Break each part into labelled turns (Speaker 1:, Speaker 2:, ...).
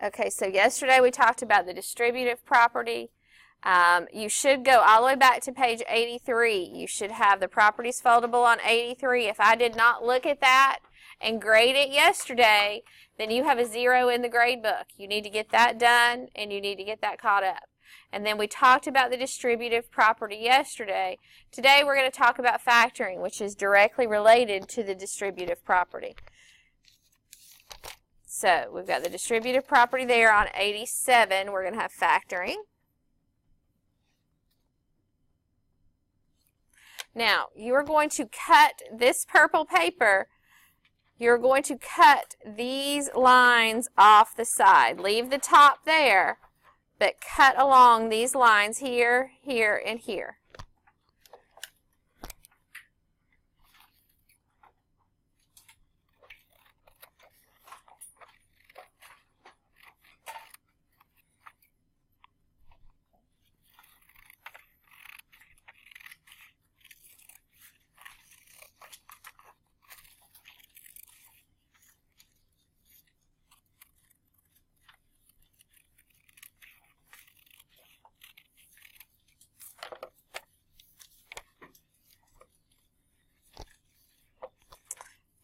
Speaker 1: Okay, so yesterday we talked about the distributive property. You should go all the way back to page 83. You should have the properties foldable on 83. If I did not look at that and grade it yesterday, then you have a 0 in the grade book. You need to get that done, and you need to get that caught up. And then we talked about the distributive property yesterday. Today we're going to talk about factoring, which is directly related to the distributive property. So we've got the distributive property there on 87. We're going to have factoring. Now, you are going to cut this purple paper. You're going to cut these lines off the side. Leave the top there, but cut along these lines here, here, and here.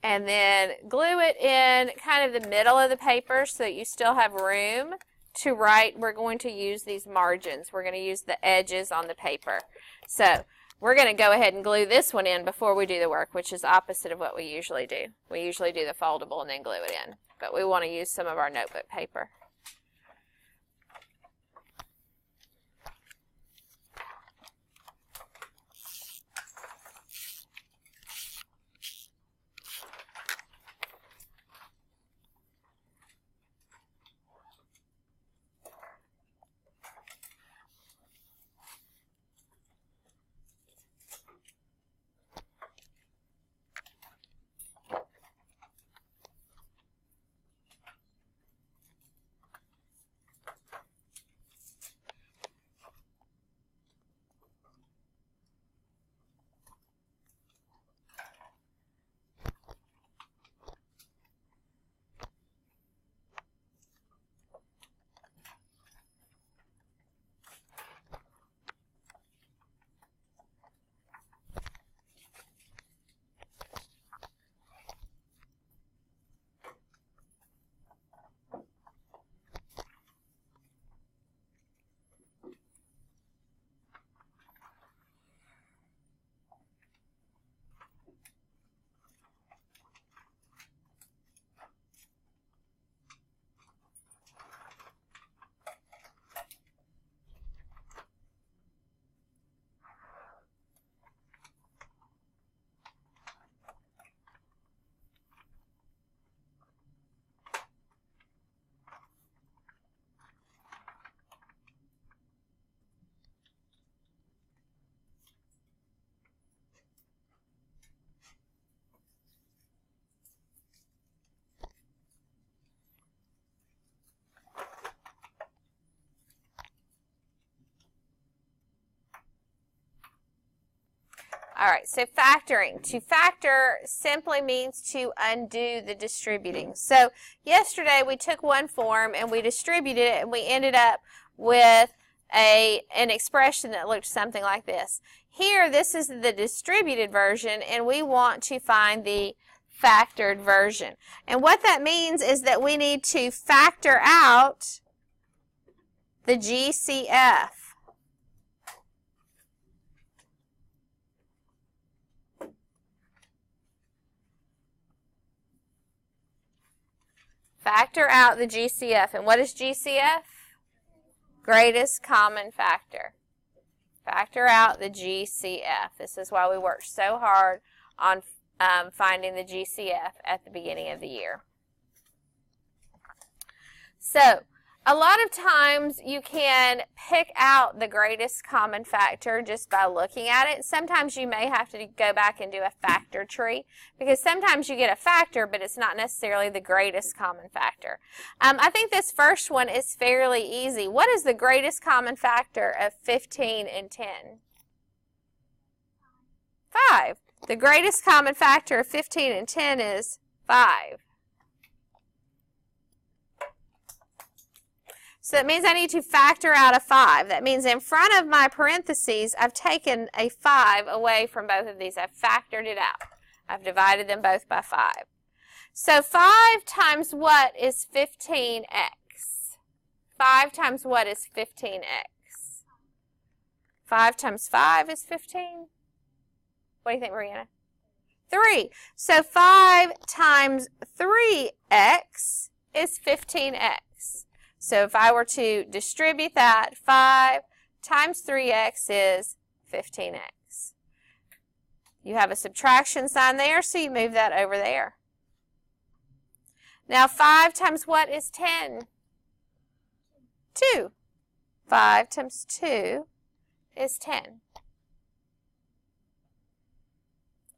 Speaker 1: And then glue it in kind of the middle of the paper so that you still have room to write. We're going to use these margins. We're going to use the edges on the paper. So we're going to go ahead and glue this one in before we do the work, which is opposite of what we usually do. We usually do the foldable and then glue it in. But we want to use some of our notebook paper. All right, so factoring. To factor simply means to undo the distributing. So yesterday we took one form and we distributed it and we ended up with an expression that looked something like this. Here, this is the distributed version and we want to find the factored version. And what that means is that we need to factor out the GCF. Factor out the GCF. And what is GCF? Greatest common factor. Factor out the GCF. This is why we worked so hard on finding the GCF at the beginning of the year. So, a lot of times you can pick out the greatest common factor just by looking at it. Sometimes you may have to go back and do a factor tree because sometimes you get a factor but it's not necessarily the greatest common factor. I think this first one is fairly easy. What is the greatest common factor of 15 and 10? 5. The greatest common factor of 15 and 10 is 5. So that means I need to factor out a 5. That means in front of my parentheses, I've taken a 5 away from both of these. I've factored it out. I've divided them both by 5. So 5 times what is 15x? 5 times what is 15x? 5 times 5 is 15. What do you think, Brianna? 3. So 5 times 3x is 15x. So if I were to distribute that, 5 times 3x is 15x. You have a subtraction sign there, so you move that over there. Now 5 times what is 10? 2. 5 times 2 is 10.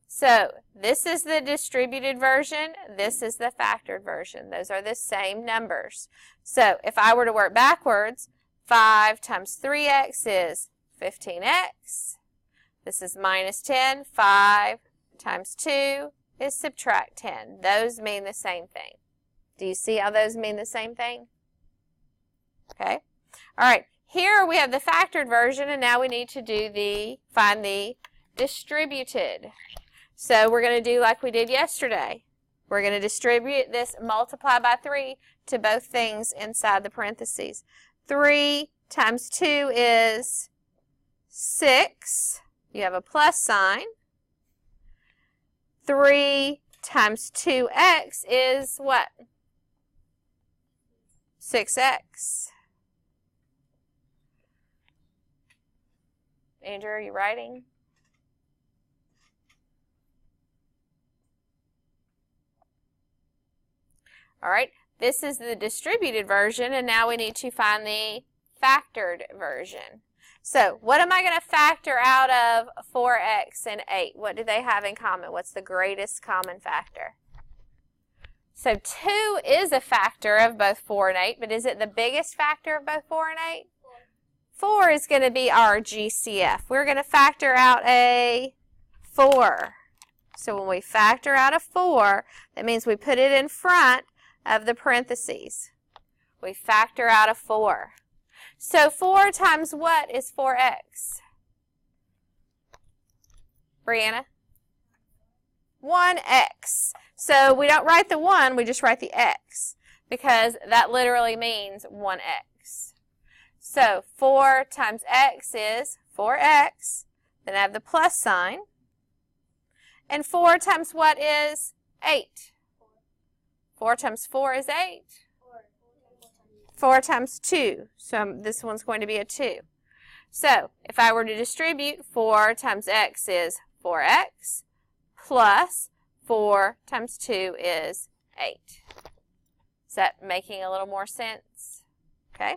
Speaker 1: So this is the distributed version. This is the factored version. Those are the same numbers. So if I were to work backwards, 5 times 3x is 15x. This is minus 10. 5 times 2 is subtract 10. Those mean the same thing. Do you see how those mean the same thing? Okay. All right. Here we have the factored version, and now we need to find the distributed. So we're going to do like we did yesterday. We're going to distribute this, multiply by 3 to both things inside the parentheses. 3 times 2 is 6. You have a plus sign. 3 times 2x is what? 6x. Andrew, are you writing? All right, this is the distributed version, and now we need to find the factored version. So what am I going to factor out of 4x and 8? What do they have in common? What's the greatest common factor? So 2 is a factor of both 4 and 8, but is it the biggest factor of both 4 and 8? 4 is going to be our GCF. We're going to factor out a 4. So when we factor out a 4, that means we put it in front of the parentheses. We factor out a 4. So 4 times what is 4x? Brianna? 1x. So we don't write the 1, we just write the x, because that literally means 1x. So 4 times x is 4x. Then I have the plus sign. And 4 times what is 8? 4 times 4 is 8. 4 times 2. So this one's going to be a 2. So if I were to distribute, 4 times x is 4x plus 4 times 2 is 8. Is that making a little more sense? Okay.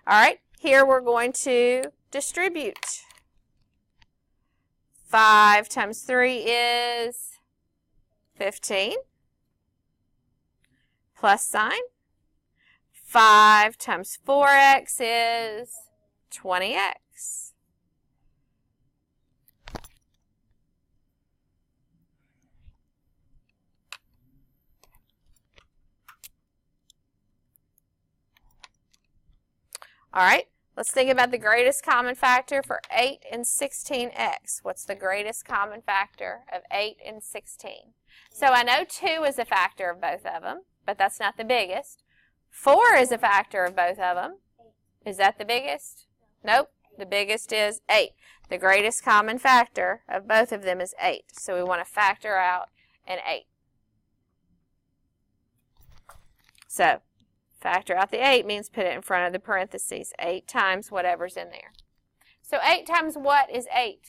Speaker 1: All right. Here we're going to distribute. 5 times 3 is 15. Plus sign. 5 times 4x is 20x. All right, let's think about the greatest common factor for 8 and 16x. What's the greatest common factor of 8 and 16? So I know 2 is a factor of both of them, but that's not the biggest. 4 is a factor of both of them. Is that the biggest? Nope. The biggest is 8. The greatest common factor of both of them is 8. So we want to factor out an 8. So factor out the 8 means put it in front of the parentheses. 8 times whatever's in there. So 8 times what is 8?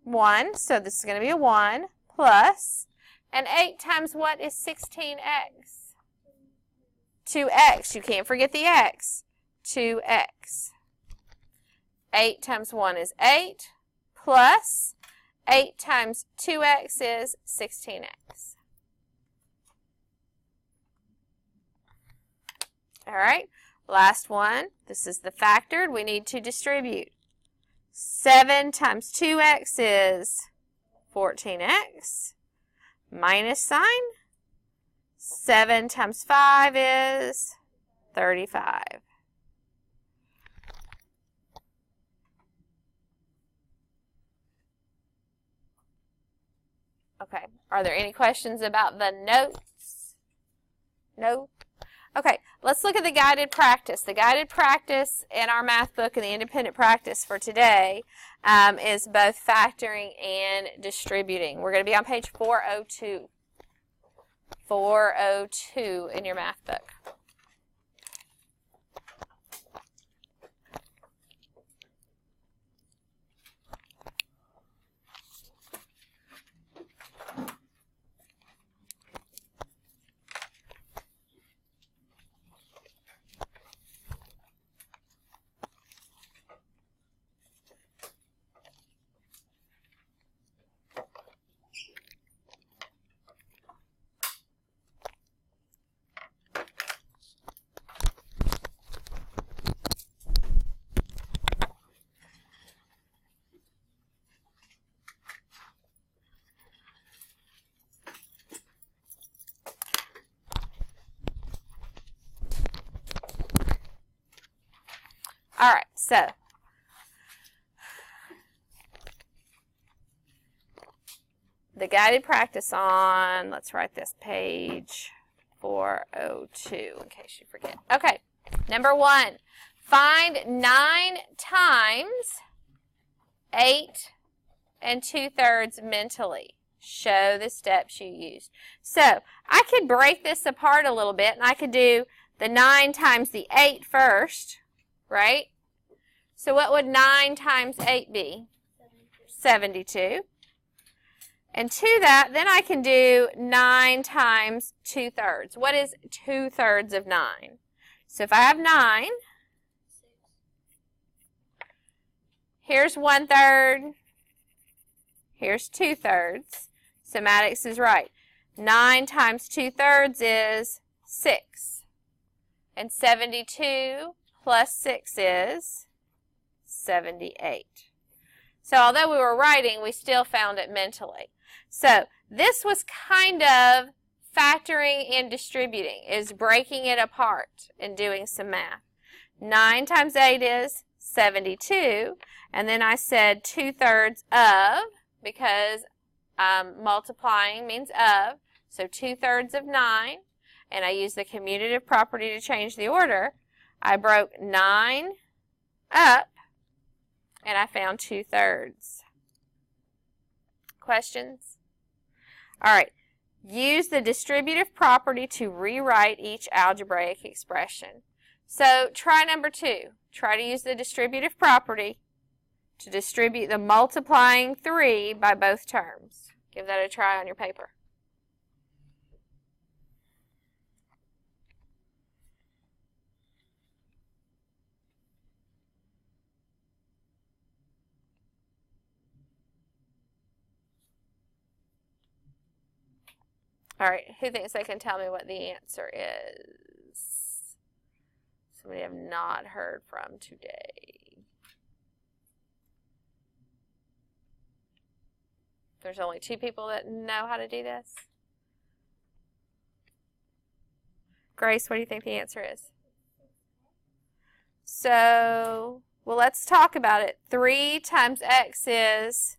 Speaker 1: 1. So this is going to be a 1 plus. And 8 times what is 16x? 2x. You can't forget the x. 2x. 8 times 1 is 8 plus 8 times 2x is 16x. All right, last one. This is the factored. We need to distribute. 7 times 2x is 14x. Minus sign. 7 times 5 is 35. Okay, are there any questions about the notes? No? Okay, let's look at the guided practice. The guided practice in our math book and the independent practice for today is both factoring and distributing. We're going to be on page 402. 402 in your math book. All right, so the guided practice on, let's write this, page 402 in case you forget. Okay, number 1, find 9 times 8 2/3 mentally. Show the steps you used. So I could break this apart a little bit, and I could do the 9 times the 8 first, right? So what would 9 times 8 be? 72. And to that, then I can do 9 times 2/3. What is 2/3 of 9? So if I have 9, here's 1/3, here's 2/3. So Maddox is right. 9 times 2/3 is 6. And 72 plus 6 is 78. So although we were writing, we still found it mentally. So this was kind of factoring and distributing, is breaking it apart and doing some math. 9 times 8 is 72, and then I said 2/3 of, because multiplying means of, so 2/3 of 9, and I used the commutative property to change the order. I broke 9 up, and I found 2/3. Questions? All right. Use the distributive property to rewrite each algebraic expression. So try number 2. Try to use the distributive property to distribute the multiplying 3 by both terms. Give that a try on your paper. All right, who thinks they can tell me what the answer is? Somebody I've not heard from today. There's only 2 people that know how to do this. Grace, what do you think the answer is? So, well, let's talk about it. 3 times x is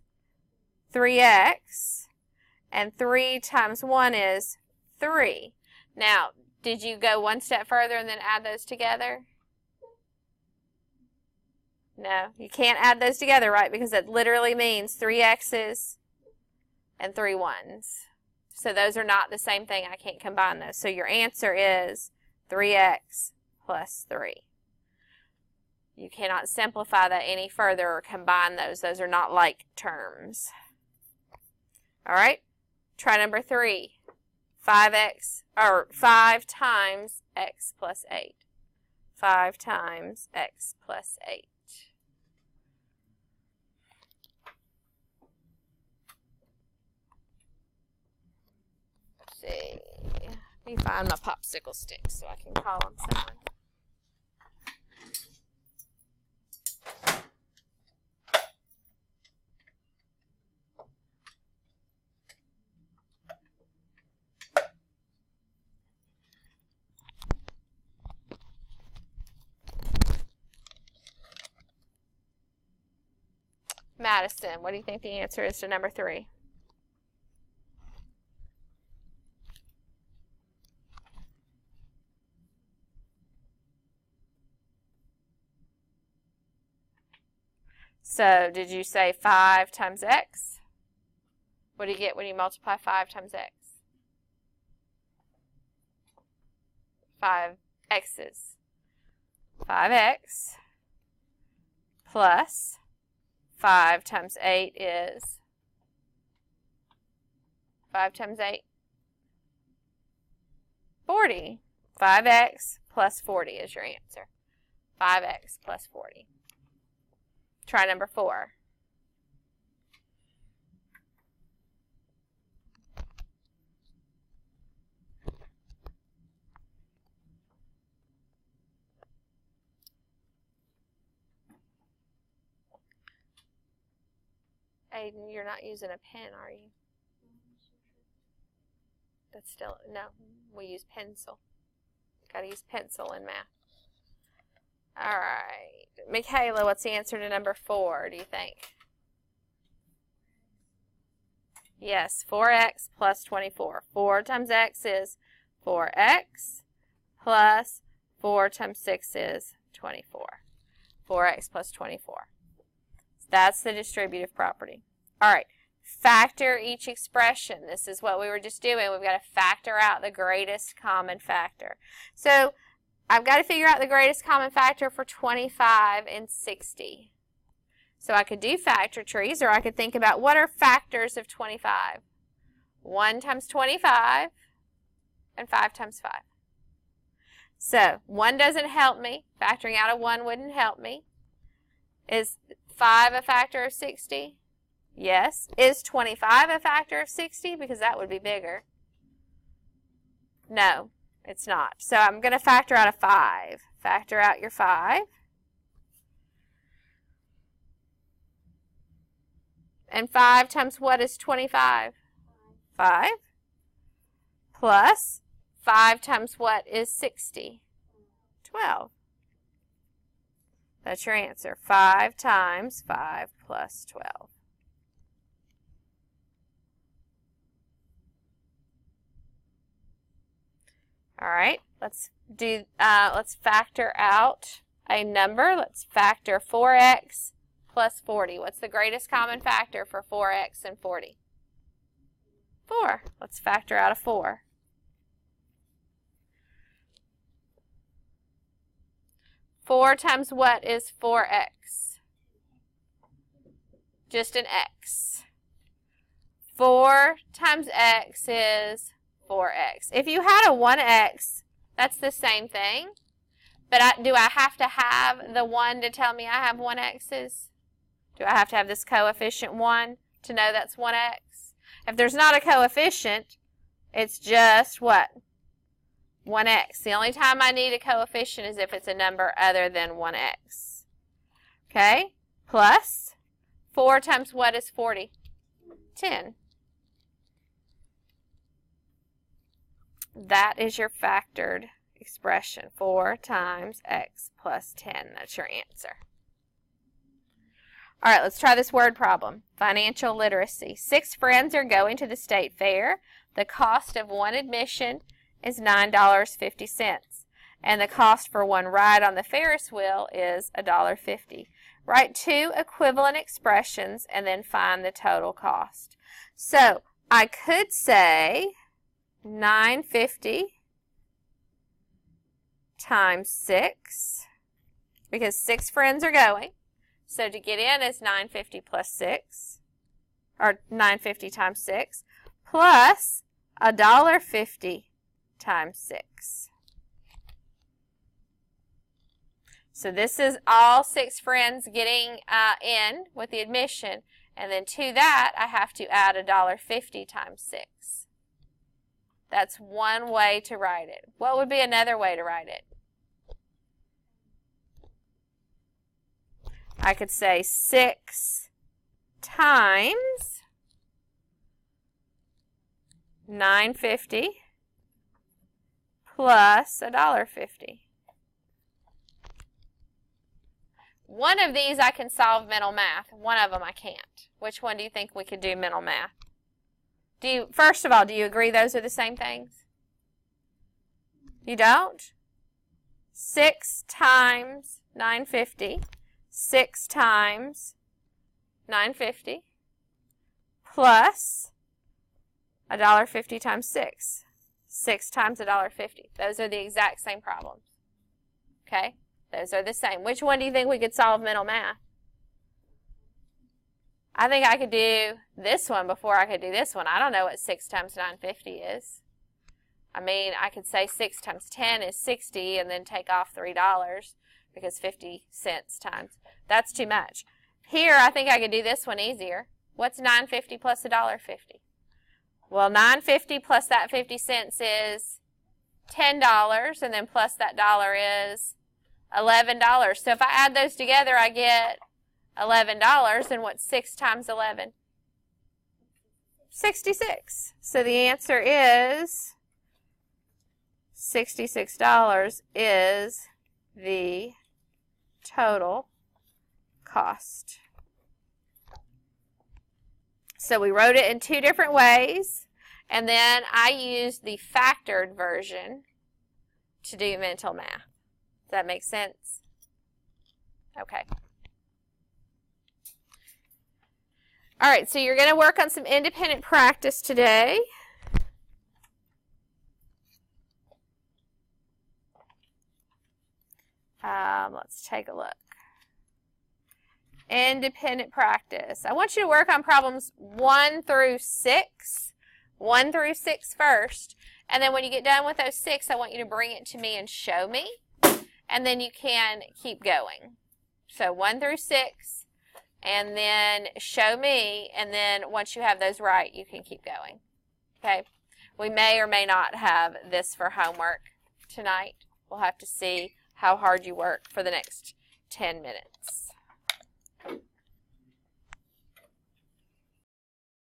Speaker 1: 3x. And 3 times 1 is 3. Now, did you go one step further and then add those together? No, you can't add those together, right? Because it literally means 3 x's and 3 1's. So those are not the same thing. I can't combine those. So your answer is 3x plus 3. You cannot simplify that any further or combine those. Those are not like terms. All right? Try number 3. 5 times x plus 8. 5 times x plus 8. Let's see. Let me find my popsicle sticks so I can call on someone. Madison, what do you think the answer is to number 3? So, did you say 5 times x? What do you get when you multiply 5 times x? 5 x's. 5x plus 5 times 8 is 5 times 8? 40. 5x plus 40 is your answer. 5x plus 40. Try number 4. Aiden, you're not using a pen, are you? That's still, no, we use pencil. Got to use pencil in math. All right. Michaela, what's the answer to number 4, do you think? Yes, 4x plus 24. 4 times x is 4x plus 4 times 6 is 24. 4x plus 24. That's the distributive property. All right. Factor each expression. This is what we were just doing. We've got to factor out the greatest common factor. So I've got to figure out the greatest common factor for 25 and 60. So I could do factor trees, or I could think about what are factors of 25. 1 times 25 and 5 times 5. So 1 doesn't help me. Factoring out a 1 wouldn't help me. Is 5 a factor of 60? Yes. Is 25 a factor of 60? Because that would be bigger. No, it's not. So I'm going to factor out a 5. Factor out your 5. And 5 times what is 25? 5. Plus 5 times what is 60? 12. That's your answer. 5 times 5 plus 12. All right, let's factor out a number. Let's factor 4x plus 40. What's the greatest common factor for 4x and 40? 4. Let's factor out a 4. 4 times what is 4x? Just an x. 4 times x is 4x. If you had a 1x, that's the same thing. But do I have to have the 1 to tell me I have 1x's? Do I have to have this coefficient 1 to know that's 1x? If there's not a coefficient, it's just what? 1x. The only time I need a coefficient is if it's a number other than 1x. Okay? Plus 4 times what is 40? 10. That is your factored expression. 4 times x plus 10. That's your answer. All right, let's try this word problem. Financial literacy. 6 friends are going to the state fair. The cost of one admission is $9.50. And the cost for one ride on the Ferris wheel is $1.50. Write 2 equivalent expressions and then find the total cost. So I could say $9.50 times 6, because 6 friends are going. So to get in is $9.50 plus 6, or $9.50 times 6, plus $1.50 times 6. So this is all 6 friends getting in with the admission, and then to that I have to add $1.50 times 6. That's one way to write it. What would be another way to write it? I could say 6 times $9.50 plus $1.50. One of these I can solve mental math. One of them I can't. Which one do you think we could do mental math? First of all, do you agree those are the same things? You don't? 6 times 950. 6 times 950 plus $1.50 times 6. 6 times $1.50. Those are the exact same problems. Okay? Those are the same. Which one do you think we could solve mental math? I think I could do this one before I could do this one. I don't know what 6 times 950 is. I mean, I could say 6 times 10 is 60 and then take off $3 because 50 cents times. That's too much. Here, I think I could do this one easier. What's 950 plus $1.50? Well, 950 plus that 50 cents is $10, and then plus that dollar is $11. So if I add those together, I get $11. And what's 6 times 11? 66. So the answer is $66 is the total cost. So we wrote it in 2 different ways, and then I used the factored version to do mental math. Does that make sense? Okay. All right, so you're going to work on some independent practice today. Let's take a look. Independent practice. I want you to work on problems 1 through 6. 1 through 6 first. And then when you get done with those 6, I want you to bring it to me and show me. And then you can keep going. So 1 through 6. And then show me. And then once you have those right, you can keep going. Okay? We may or may not have this for homework tonight. We'll have to see how hard you work for the next 10 minutes.